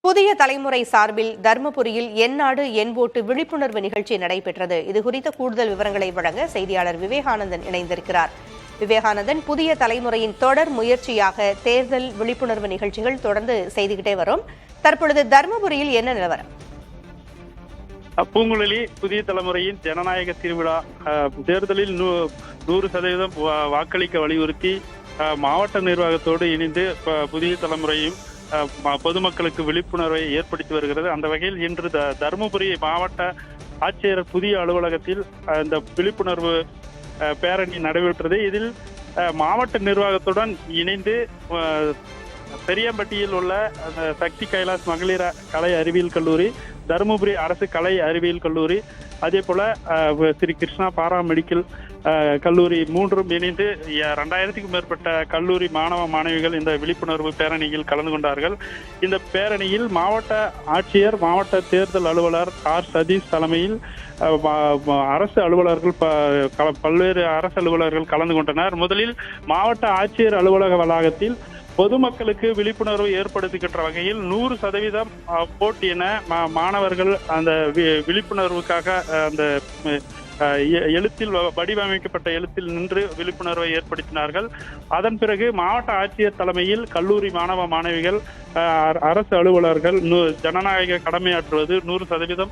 புதிய தலைமுறை சார்பில் தர்மபுரியில் என் நாடு என் ஓட்டு விழிப்புணர்வு நிகழ்ச்சி நடைபெற்றது. இதுகுறித்த கூடுதல் விவரங்களை வழங்க செய்தியாளர் விவேகானந்தன் இணைந்திருக்கிறார். விவேகானந்தன், புதிய தலைமுறையின் தொடர் முயற்சியாக தேர்தல் விழிப்புணர்வு நிகழ்ச்சிகள் தொடர்ந்து செய்துகிட்டே வரும். தற்பொழுது தர்மபுரியில் என்ன நிலவரம்? பூங்குழலி புதிய தலைமுறையின் ஜனநாயக திருவிழா தேர்தலில் 100% வாக்களிக்க வலியுறுத்தி மாவட்ட நிர்வாகத்தோடு இணைந்து புதிய தலைமுறையும் பொதுமக்களுக்கு விழிப்புணர்வை ஏற்படுத்தி வருகிறது. அந்த வகையில் இன்று தருமபுரி மாவட்ட ஆட்சியர் புதிய அலுவலகத்தில் இந்த விழிப்புணர்வு பேரணி நடைபெற்றது. இதில் மாவட்ட நிர்வாகத்துடன் இணைந்து பெரியம்பட்டியில் உள்ள சக்தி கைலாஷ் மகளிர் கலை அறிவியல் கல்லூரி, தருமபுரி அரசு கலை அறிவியல் கல்லூரி, அதே போல ஸ்ரீ கிருஷ்ணா பாரா மெடிக்கல் கல்லூரி மூன்றும் இணைந்து 2000க்கும் மேற்பட்ட கல்லூரி மாணவ மாணவிகள் இந்த விழிப்புணர்வு பேரணியில் கலந்து கொண்டார்கள். இந்த பேரணியில் மாவட்ட ஆட்சியர், மாவட்ட தேர்தல் அலுவலர் ஆர் சதீஷ் தலைமையில் அரசு அலுவலர்கள் பல்வேறு அரசு அலுவலர்கள் கலந்து கொண்டனர். முதலில் மாவட்ட ஆட்சியர் அலுவலக வளாகத்தில் பொதுமக்களுக்கு விழிப்புணர்வு ஏற்படுத்துகின்ற வகையில் 100% போட்டி என மாணவர்கள் அந்த விழிப்புணர்வுக்காக அந்த எழுத்தில் வடிவமைக்கப்பட்ட எழுத்தில் நின்று விழிப்புணர்வை ஏற்படுத்தினார்கள். அதன் பிறகு மாவட்ட ஆட்சியர் தலைமையில் கல்லூரி மாணவ மாணவிகள், அரசு அலுவலர்கள் ஜனநாயக கடமையாற்றுவது 100%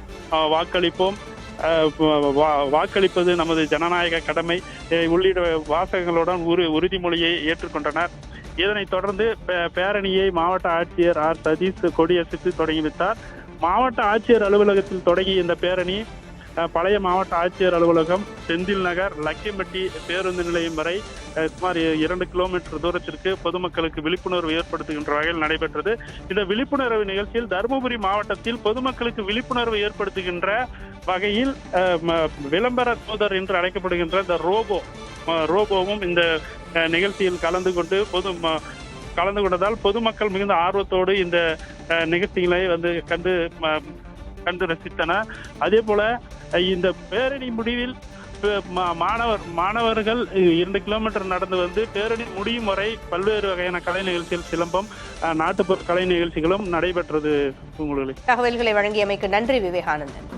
வாக்களிப்போம், வாக்களிப்பது நமது ஜனநாயக கடமை உள்ளிட்ட வாசகங்களுடன் உறுதிமொழியை ஏற்றுக்கொண்டனர். இதனைத் தொடர்ந்து பேரணியை மாவட்ட ஆட்சியர் ஆர் சதீஷ் கொடியசைத்து தொடங்கி வைத்தார். மாவட்ட ஆட்சியர் அலுவலகத்தில் தொடங்கிய இந்த பேரணி பழைய மாவட்ட ஆட்சியர் அலுவலகம், செந்தில் நகர், லக்கியம்பட்டி பேருந்து நிலையம் வரை சுமார் 2 கிலோமீட்டர் தூரத்திற்கு பொதுமக்களுக்கு விழிப்புணர்வு ஏற்படுத்துகின்ற வகையில் நடைபெற்றது. இந்த விழிப்புணர்வு நிகழ்ச்சியில் தருமபுரி மாவட்டத்தில் பொதுமக்களுக்கு விழிப்புணர்வு ஏற்படுத்துகின்ற வகையில் விளம்பர தூதர் என்று அழைக்கப்படுகின்ற இந்த ரோபோவும் இந்த நிகழ்ச்சியில் கலந்து கொண்டதால் பொதுமக்கள் மிகுந்த ஆர்வத்தோடு இந்த நிகழ்ச்சிகளை கண்டு ரசித்தனர். அதே போல இந்த பேரணி முடிவில் மாணவர்கள் 2 கிலோமீட்டர் நடந்து வந்து பேரணி முடியும் வரை பல்வேறு வகையான கலை நிகழ்ச்சிகள், சிலம்பம், நாட்டுப்புற கலை நிகழ்ச்சிகளும் நடைபெற்றது. தகவல்களை வழங்கியமைக்கு நன்றி விவேகானந்தன்.